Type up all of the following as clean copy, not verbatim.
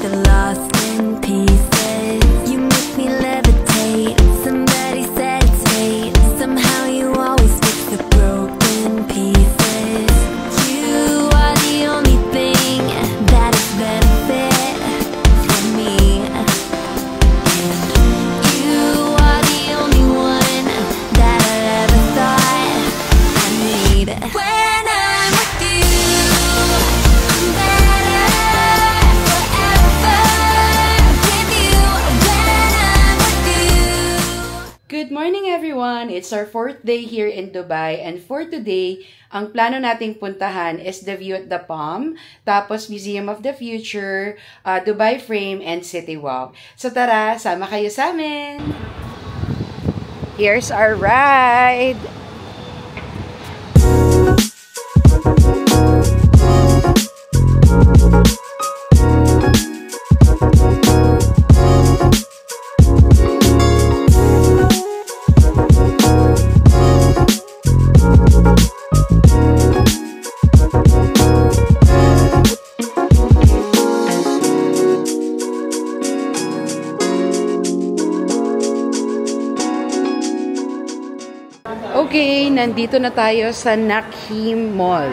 get lost in pieces. You make me levitate. Somebody said it's fate. Somehow you always fix the broken pieces. You are the only thing that is benefit for me. And you are the only one that I ever thought I need. When I'm with you, I'm better forever with you. When I'm with you. Good morning everyone! It's our 4th day here in Dubai, and for today, ang plano nating puntahan is the View at the Palm, tapos Museum of the Future, Dubai Frame, and City Walk. So tara, sama kayo sa amin! Here's our ride! Okay, nandito na tayo sa Nakhim Mall.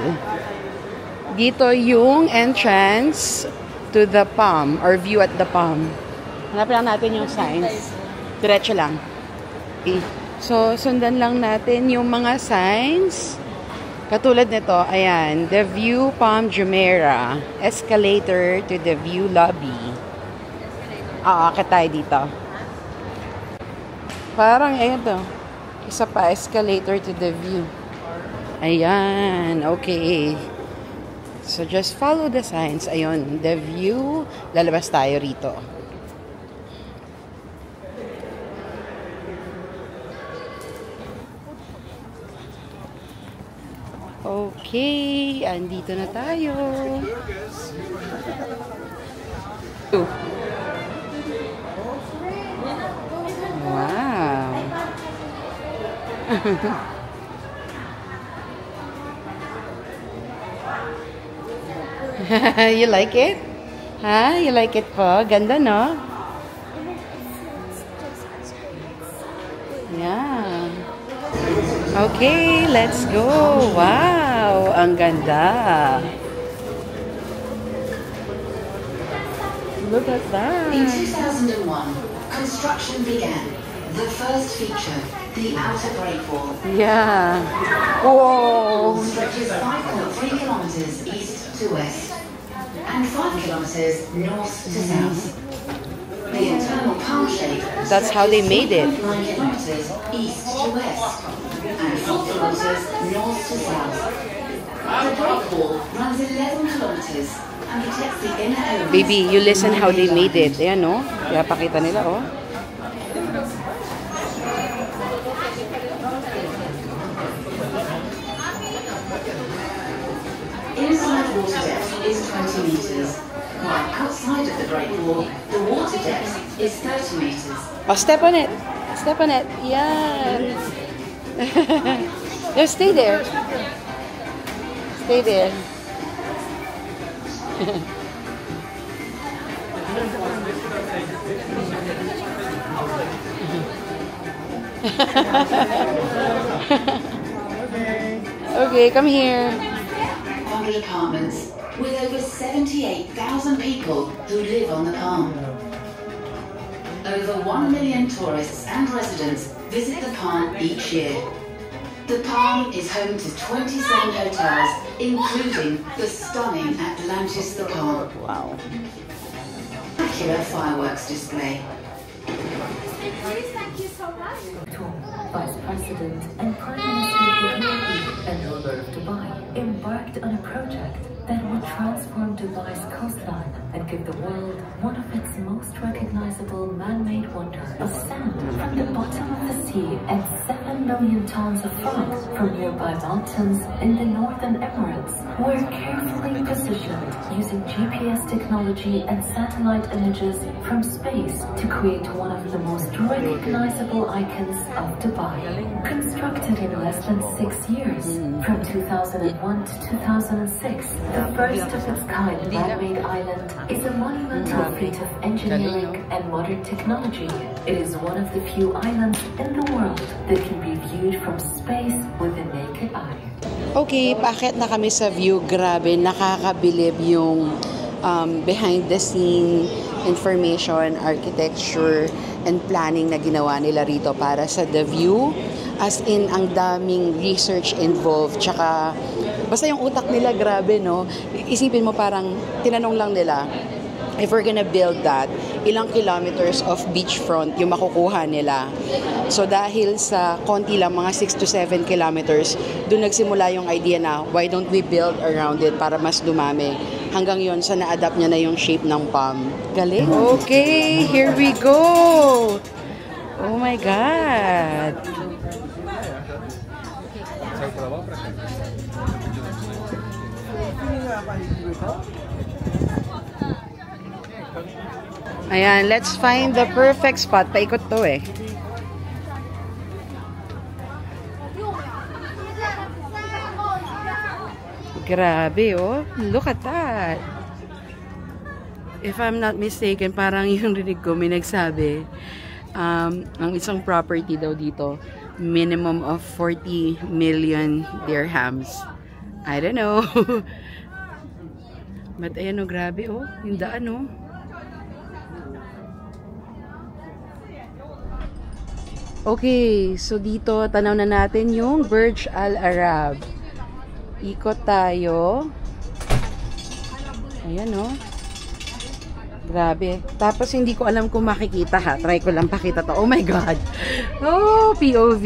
Dito yung entrance to the Palm or View at the Palm. Hanapin lang natin yung signs. Diretso lang. Okay. So, sundan lang natin yung mga signs. Katulad nito, ayan, The View Palm Jumeirah. Escalator to the View Lobby. Aakit tayo dito. Parang, ayan to. Isa pa, escalator to the view. Ayan, okay. So, just follow the signs. Ayun, the view. Lalabas tayo rito. Okay, andito na tayo. Wow. You like it? Ha? You like it po? Ganda, no? Yeah. Okay, let's go. Wow, ang ganda. Look at that. In 2001, construction began. The first feature, the outer break wall. Yeah. Whoa. Stretches 5.3 kilometers east to west and 5 kilometers north to south. The internal palm shape. That's how they made it. 9 kilometers east to west and 4 kilometers north to south. The break wall runs 11 kilometers and protects the inner elements. Baby, you listen how they made it. Ayan, no? Kaya pakita nila, oh. Inside water depth is 20 meters, while outside of the break wall, the water depth is 30 meters. Oh, step on it. Step on it. Yeah. Just stay there. Stay there. Okay, come here. Apartments with over 78,000 people who live on the Palm. Over 1 million tourists and residents visit the Palm each year. The Palm is home to 27 hotels, including the stunning Atlantis The Palm. Wow. Spectacular fireworks display. Thank you so much. Vice President and Prime Minister of the UAE and ruler of Dubai embarked on a project that would transform Dubai's coastline and give the world one of its most recognizable man-made wonders. A sand from the bottom of the sea and 7 million tons of fog from nearby mountains in the northern Emirates were carefully positioned using GPS technology and satellite images from space to create one of the most recognizable icons of Dubai. Constructed in less than 6 years, from 2001 to 2006, The first of its kind man-made island is a monumental feat of engineering and modern technology. It is one of the few islands in the world that can be viewed from space with the naked eye. Okay, paakyat na kami sa view. Grabe, nakakabilib yung behind the scene information, architecture, and planning na ginawa nila rito para sa The View. As in, ang daming research involved. Tsaka, basta yung utak nila, grabe, no? Isipin mo parang, tinanong lang nila, if we're gonna build that, ilang kilometers of beachfront yung makukuha nila. So dahil sa konti lang, mga 6 to 7 kilometers, doon nagsimula yung idea na, why don't we build around it para mas dumami. Hanggang yon sa na-adapt niya na yung shape ng palm. Galing. Okay, here we go! Oh my God! Ayan, let's find the perfect spot. Paikot to eh. Grabe oh. Look at that. If I'm not mistaken, parang yung rinig ko may nagsabi, ang isang property daw dito, minimum of 40 million dirhams. I don't know. But ayan oh, grabe oh. Yung daan oh. Okay, so dito tanaw na natin yung Burj Al Arab. Ikot tayo. Ayan oh. Grabe. Tapos hindi ko alam kung makikita ha. Try ko lang pakita to. Oh my God. Oh, POV.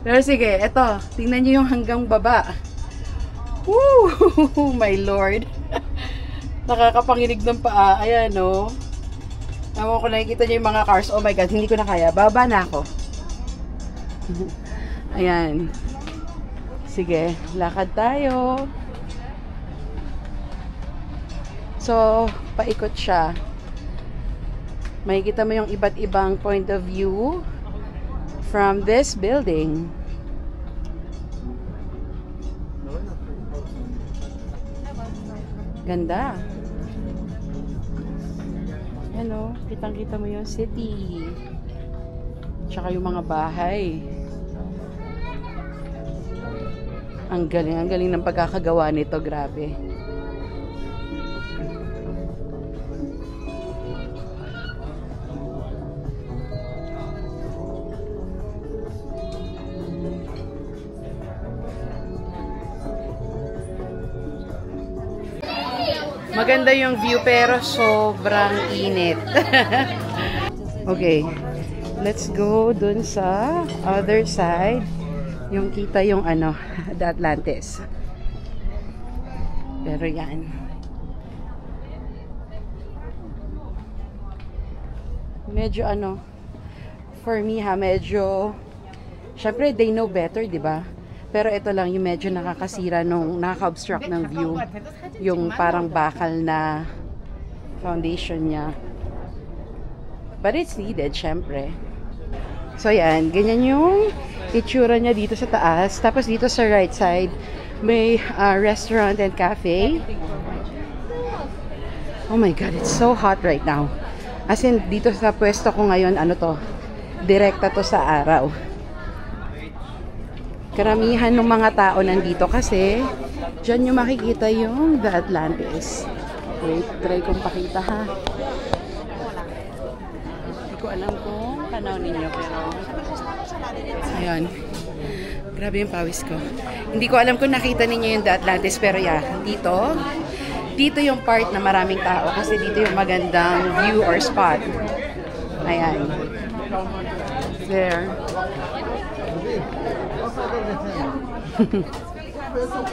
Pero sige, eto. Tingnan nyo yung hanggang baba. Woo! My Lord. Nakakapanginig ng paa. Ayan oh. Ewan ko, nakikita nyo yung mga cars. Oh my God, hindi ko na kaya. Baba na ako. Ayan. Sige, lakad tayo. So, paikot siya. Makikita mo yung iba't ibang point of view from this building. Ganda. Hello, kitang-kita mo yung city. Tsaka yung mga bahay. Ang galing ng pagkakagawa nito, grabe. Maganda yung view pero sobrang init. Okay. Let's go dun sa other side. Yung kita yung ano, the Atlantis. Pero yan. Medyo ano, for me ha, medyo, syempre they know better, di ba? Pero ito lang yung medyo nakakasira nung nakaka-obstruct ng view. Yung parang bakal na foundation niya. But it's needed, syempre. So yan, ganyan yung itsura niya dito sa taas. Tapos dito sa right side, may restaurant and cafe. Oh my God, it's so hot right now. As in, dito sa pwesto ko ngayon, ano to, direkta to sa araw. Karamihan ng mga tao nandito kasi dyan yung makikita yung The Atlantis. Wait, try kong pakita ha. Hindi ko alam kung panawin ninyo pero ayan. Grabe yung pawis ko. Hindi ko alam kung nakita ninyo yung The Atlantis pero yeah, dito yung part na maraming tao kasi dito yung magandang view or spot. Ayan. There.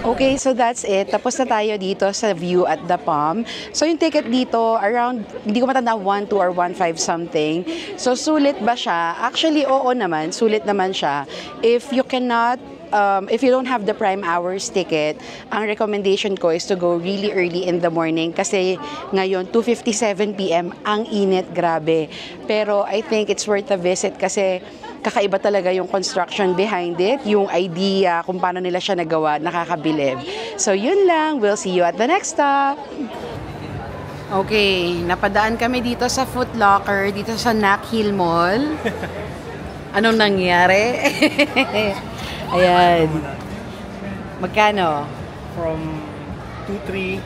Okay, so that's it. Tapos na tayo dito sa view at the Palm. So yung ticket dito, around, hindi ko matanda, 1.2 or 1.5 something. So sulit ba siya? Actually, oo naman. Sulit naman siya. If you cannot if you don't have the prime hours ticket, ang recommendation ko is to go really early in the morning kasi ngayon 2:57 PM ang init, grabe. Pero I think it's worth a visit kasi kakaiba talaga yung construction behind it, yung idea kung paano nila siya nagawa, nakakabilib. So yun lang, we'll see you at the next stop. Okay, napadaan kami dito sa Foot Locker, dito sa Nac Hill Mall. Anong nangyari? Ayan. Magkano? From 2,300,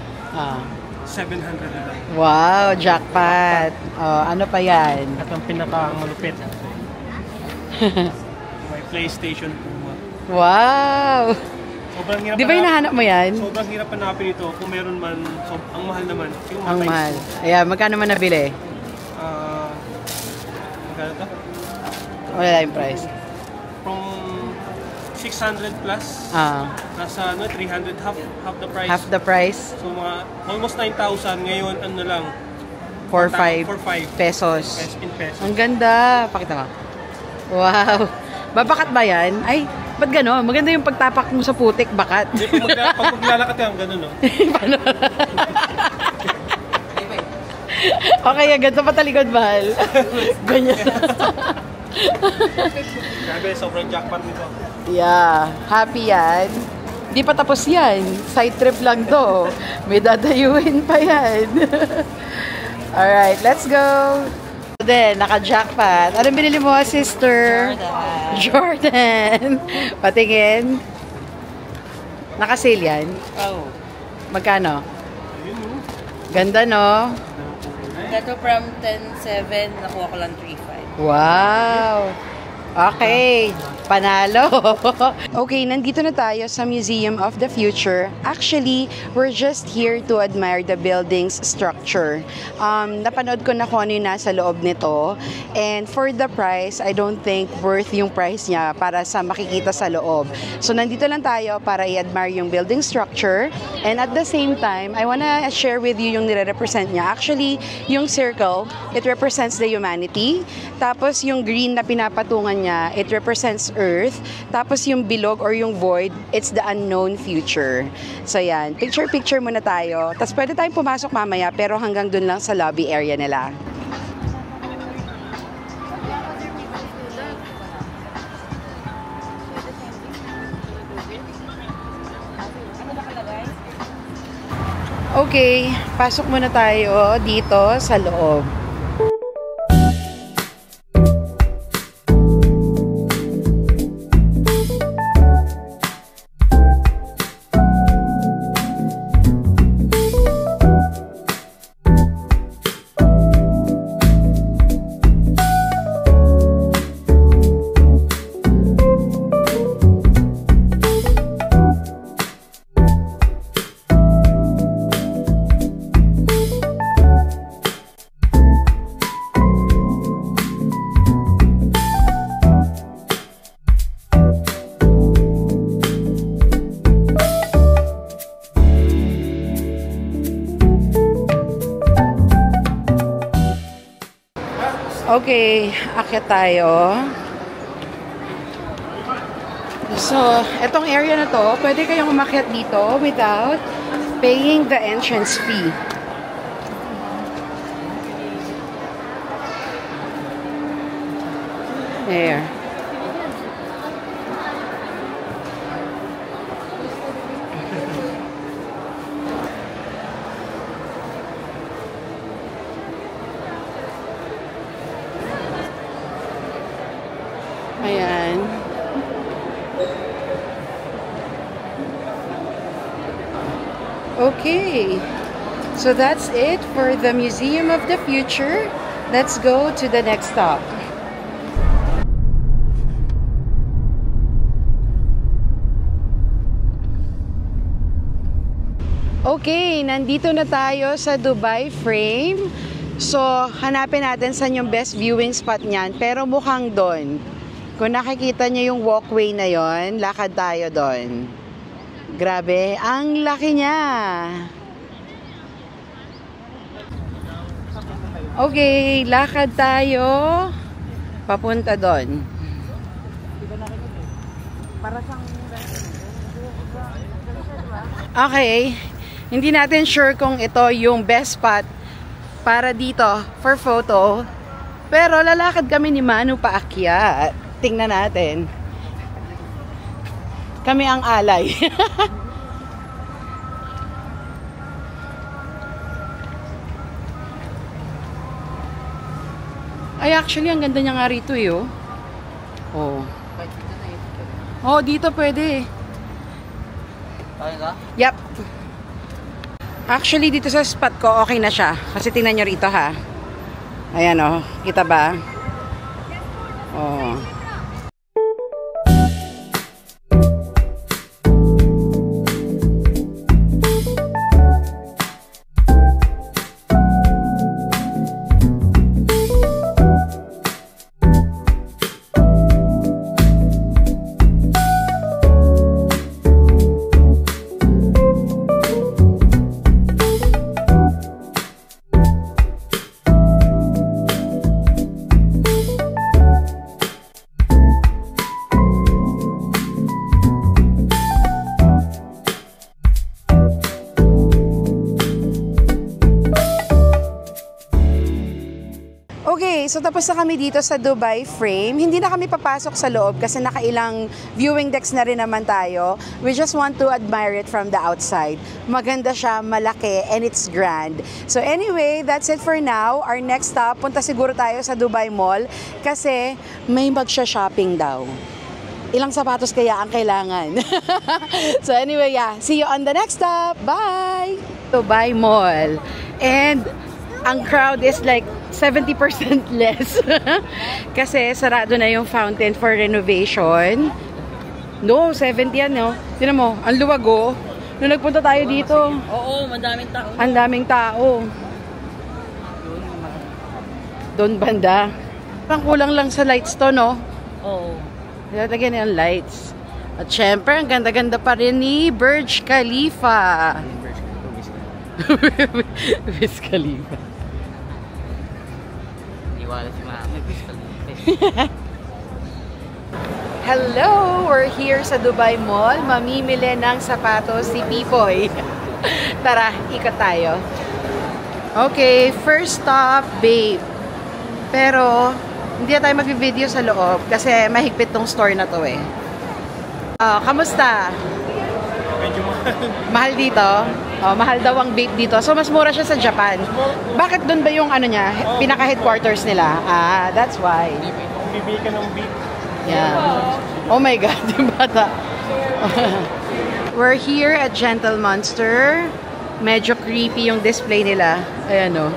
700 na lang. Wow, jackpot. Ano pa yan? At ang pinaka-malupit. May PlayStation 2. Wow! Sobrang hirap. Di ba hinahanap mo yan? Sobrang hirap hanapin ito. Kung meron man, ang mahal naman. Ang mahal. Ayan, magkano man nabili? Magkano ito? Wala yung price. From 600 plus. Nasa 300, half the price. Half the price? So mga almost 9,000. Ngayon, ano lang? 4-5 pesos. In pesos. Ang ganda. Pakita ka. Wow. Babakat ba yan? Ay, ba't gano'n? Maganda yung pagtapak mo sa putik, bakat. Pag maglalakad yan, gano'n, no? Paano? Okay, ganito pa talikod, mahal. Ganyan. Grabe, sobrang jackpot nito. Yeah, happy yan. Di pa tapos yan. Side trip lang to. May dadayuhin pa yan. Alright, let's go. Then, naka-jackpot. Anong binili mo, sister? Jordan. Patingin. Naka-sale yan? Oh. Magkano? Ganda, no? Ito from 10.7, nakuha ko lang 3.5. Wow! Okay, panalo. Okay, nandito na tayo sa Museum of the Future. Actually, we're just here to admire the building's structure. Napanood ko na kung ano yung nasa loob nito. And for the price, I don't think worth yung price niya para sa makikita sa loob. So, nandito lang tayo para i-admire yung building structure. And at the same time, I wanna share with you yung nire-represent niya. Actually, yung circle, it represents the humanity. Tapos, yung green na pinapatungan niya, it represents Earth. Tapos yung bilog or yung void, it's the unknown future. So yan, picture-picture muna tayo. Tapos pwede tayong pumasok mamaya, pero hanggang dun lang sa lobby area nila. Okay, pasok muna tayo dito sa loob. Okay, akyat tayo. So, etong area na to, pwede kayong umakyat dito without paying the entrance fee. There. Ayan. Okay. So that's it for the Museum of the Future. Let's go to the next stop. Okay, nandito na tayo sa Dubai Frame. So, hanapin natin saan yung best viewing spot niyan. Pero mukhang doon. Kung nakikita niyo yung walkway na yon, lakad tayo doon. Grabe, ang laki niya. Okay, lakad tayo. Papunta doon. Para siyang Okay. Hindi natin sure kung ito yung best spot para dito for photo. Pero lalakad kami ni Manu paakyat. Tingnan natin. Kami ang alay. Ay, actually, ang ganda niya nga rito eh, oh. Oh. Oh, dito pwede. Yep. Actually, dito sa spot ko, okay na siya. Kasi tingnan nyo rito, ha. Ayan, oh. Kita ba? Oh. Okay, so tapos na kami dito sa Dubai Frame. Hindi na kami papasok sa loob kasi nakailang viewing decks na rin naman tayo. We just want to admire it from the outside. Maganda siya, malaki, and it's grand. So anyway, that's it for now. Our next stop, punta siguro tayo sa Dubai Mall kasi may magsha-shopping daw. Ilang sapatos kaya ang kailangan? So anyway, yeah. See you on the next stop. Bye! Dubai Mall. And ang crowd is like 70% less. Kasi sarado na yung fountain for renovation. No, 70 yan, no? Tignan mo, ang luwag, oh. Nung nagpunta tayo dito. Oo, madaming tao. Ang daming tao. Doon banda. Parang kulang lang sa lights to, no? Oo. Lagyan yung lights. At syempre, ang ganda-ganda pa rin ni Burj Khalifa. Wiz Khalifa. Hello! We're here sa Dubai Mall. Mamimili ng sapatos si Pipoy. Tara, ikot tayo. Okay, first stop, Babe. Pero, hindi na tayo mag-video sa loob kasi mahigpit tong store na to eh. Kamusta? Medyo mahal. Mahal dito? Oh, mahal daw ang Babe dito. So, mas mura siya sa Japan. Bakit doon ba yung ano niya, pinaka-headquarters nila? Ah, that's why. Kung bibili ka ng beat. Yeah. Oh my God, yung bata. We're here at Gentle Monster. Medyo creepy yung display nila. Ayan o.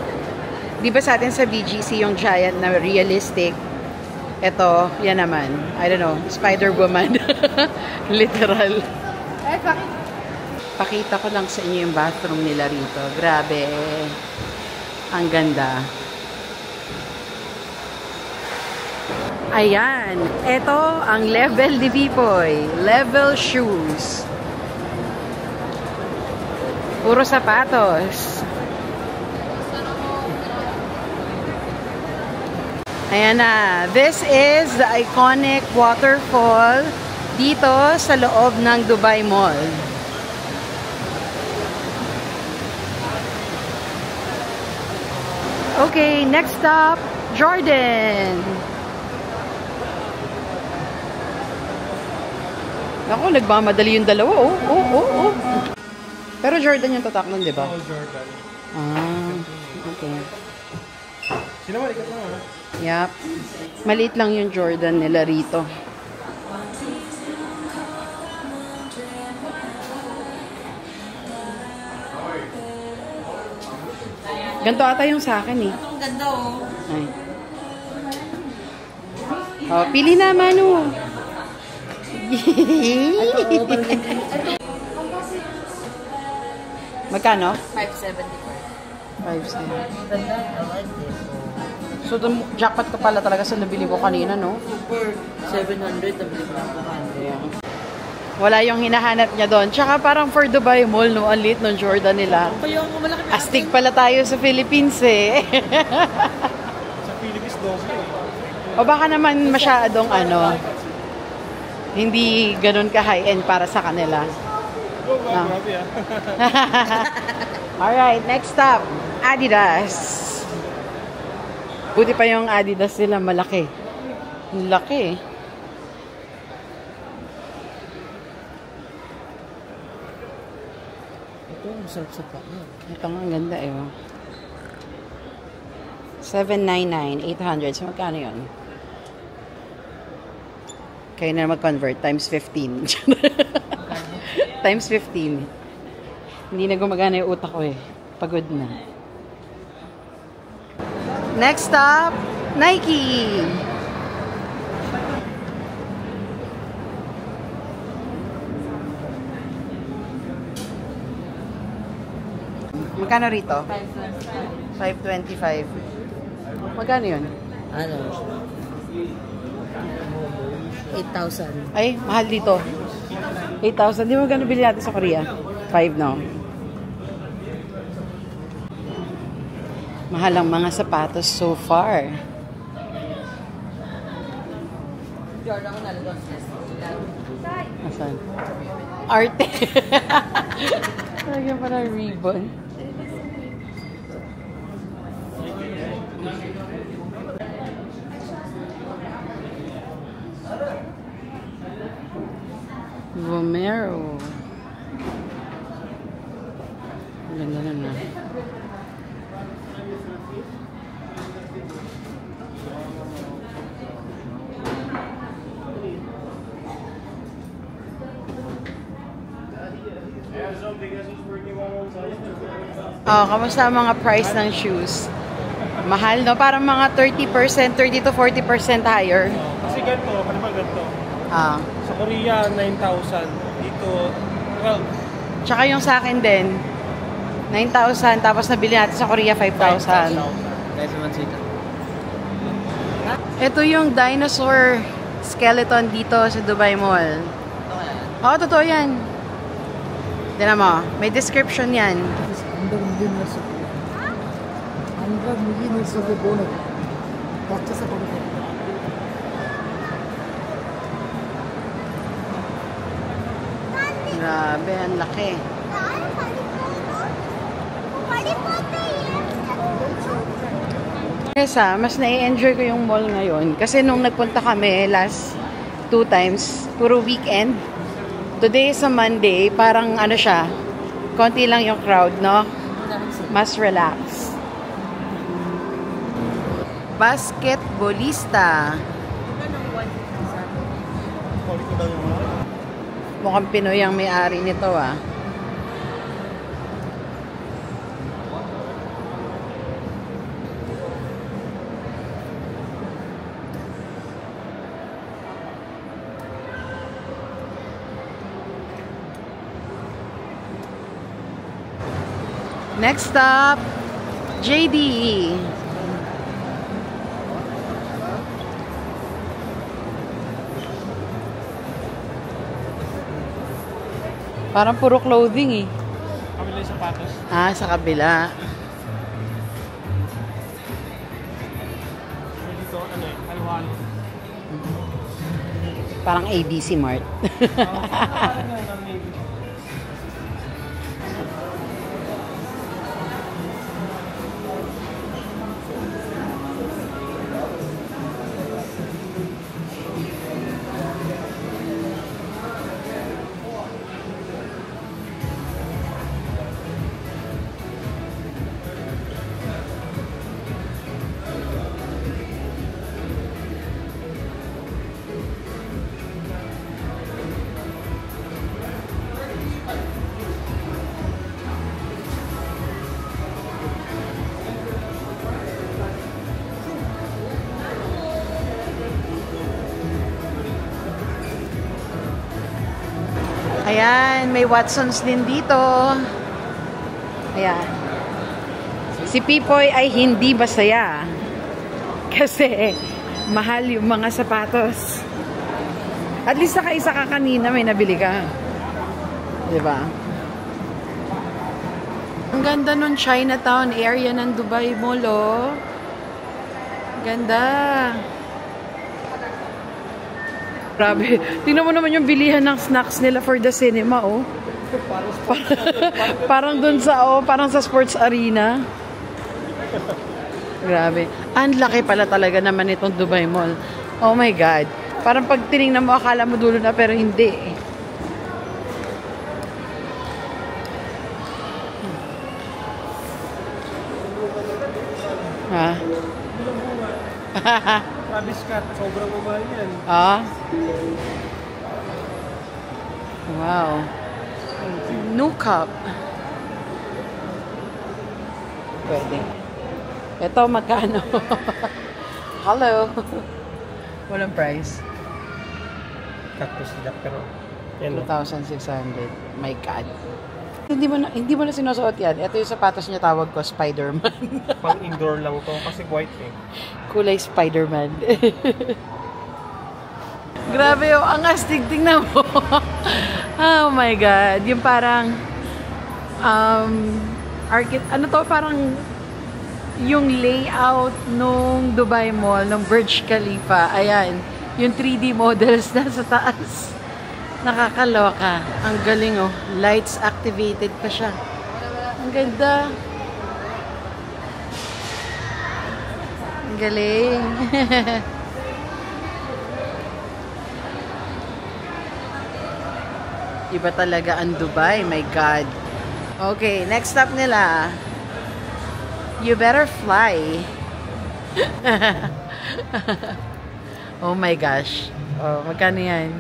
Di ba sa atin sa BGC yung giant na realistic? Ito, yan naman. I don't know, Spider-Woman. Literal. Pakita ko lang sa inyo yung bathroom nila rito. Grabe. Ang ganda. Ayan. Ito ang level ni Pipoy. Level shoes. Puro sapatos. Ayan na. This is the iconic waterfall dito sa loob ng Dubai Mall. Okay, next stop, Jordan. Ako, nagmamadali yung dalawa, oh. Oh. Pero Jordan yung tatak nun, di ba? Oo, Jordan. Ah, okay. Sinamali ka na, Yep. Maliit lang yung Jordan nila rito. Ganito ata yung sa akin eh. Ang ganda, oh. Ay. Oh, pili na, Manu. Magkano? 575. 5 So, jackpot ka pala talaga sa nabili ko kanina, no? For 700, nabili ko lang po. Wala yung hinahanap niya doon. Tsaka parang for Dubai Mall, no? Ang liit ng Jordan nila. Kaya ang malaki na. Astig pala tayo sa Philippines, eh. Sa Philippines, doble. O baka naman masyadong, ano, hindi ganun ka high-end para sa kanila. No. Alright, next stop. Adidas. Buti pa yung Adidas nila, malaki. Laki. Ito, masarap sa pako. Ito nga, ang ganda eh. 799, 800. So, magkano yun? Kaya na mag-convert. Times 15. Times 15. Hindi na gumagana yung utak ko eh. Pagod na. Next stop, Nike. Magkano rito? 525. Magkano yun? Ano? 8,000. Ay, mahal dito. 8,000. Di mo gano'n bili natin sa Korea? 5 no? Mahal ang mga sapatos so far. Asan? Arte. Lagyan pa ng ribbon. Vomero. Ganda na na. Oh, kamusta ang mga price ng shoes? Mahal, no? Parang mga 30%, 30 to 40% higher. Kasi ganito, ano ba ganito? Ah. Sa Korea, 9,000. Dito, 12. Tsaka yung sa akin din, 9,000. Tapos nabili natin sa Korea, 5,000. Kahit naman sita. Ito yung dinosaur skeleton dito sa Dubai Mall. Oo, totoo yan. Tignan mo, may description yan. Grabe, ang laki. Kesa, mas nai-enjoy ko yung mall ngayon. Kasi nung nagpunta kami last 2 times, puro weekend. Today is a Monday, parang ano siya, konti lang yung crowd, no? Mas relax. Basketballista. Mukhang Pinoy ang may-ari nito, ah. Next stop, JD. Parang puro clothing eh. Kabila yung sapatos. Ah, sa kabila. Dito, ano eh, halo-halo. Parang ABC Mart. Ayan, may Watsons din dito. Ayan. Si Pipoy ay hindi masaya. Kasi mahal yung mga sapatos. At least nakaisa ka kanina, may nabili ka. Diba? Ang ganda nun Chinatown area ng Dubai Mall, oh. Ganda. Grabe. Tingnan mo naman yung bilihan ng snacks nila for the cinema, oh. Parang dun sa, parang sa sports arena. Grabe. Ang laki pala talaga naman itong Dubai Mall. Oh my God. Parang pag tinignan mo, akala mo dulo na, pero hindi. Ha? Travis Scott, sobrang mamahal yan. Ah? Wow. New cup. Pwede. Ito, magkano? Hello. Walang price. Cactus duck, pero yan. 2,600. My God. Hindi mo na sinusuot yan. Ito yung sapatos niya, tawag ko Spider-Man. Pang indoor lang to kasi white eh. Kulay Spider-Man. Grabe yung ang astig, tingnan mo. Oh my God. Yung parang ano to, parang yung layout nung Dubai Mall, nung Burj Khalifa. Ayan. Yung 3D models na sa taas. Nakakaloka. Ang galing, oh. Lights activated pa siya. Ang ganda. Ang galing. Iba talaga ang Dubai. My God. Okay, next stop nila. You better fly. Oh my gosh. Oh, magkano yan?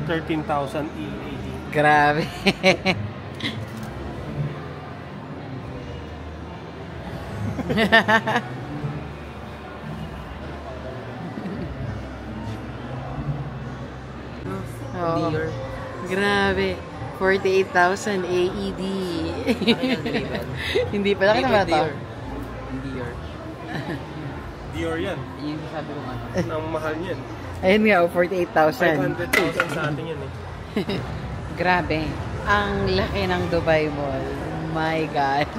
13,000 EAD. Grabe. Oh, grabe. 48,000 AED. Hindi pala ka naman ito. Dior yan. Yung sabi ko ano. Ang mahal niyan. Ayun nga, 48,000. 500,000 sa atin yan eh. Grabe. Ang laki ng Dubai Mall. My God.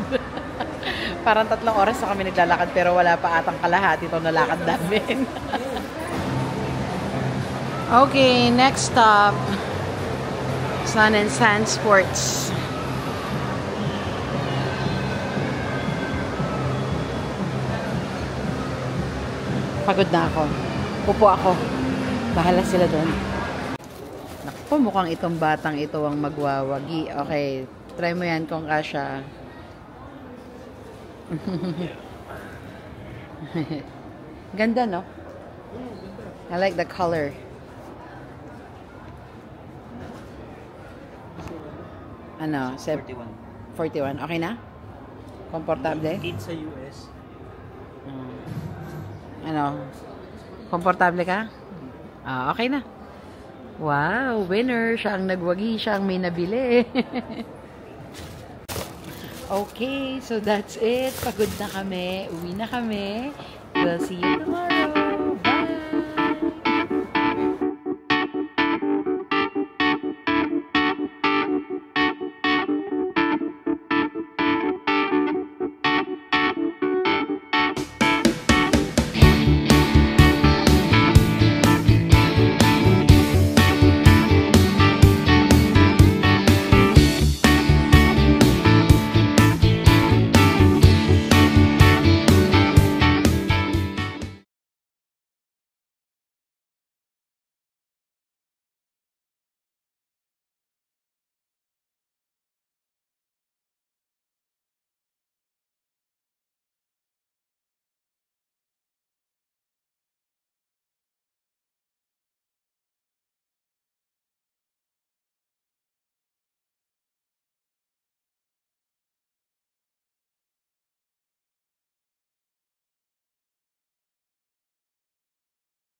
Parang 3 oras na kami naglalakad pero wala pa atang kalahati itong nalakad namin. Okay, next stop. Sun and Sand Sports. Pagod na ako. Upo ako. Bahala sila doon. Naku, mukhang itong batang ito ang magwawagi. Okay, try mo yan kung kasya. Ganda, no? I like the color. Ano? 41. 41. Okay na? Komportable? Kids sa US. Ano? Komportable ka? Ah, okay na. Wow, winner. Siya ang nagwagi. Siya ang may nabili. Okay, so that's it. Pagod na kami. Uwi na kami. We'll see you tomorrow.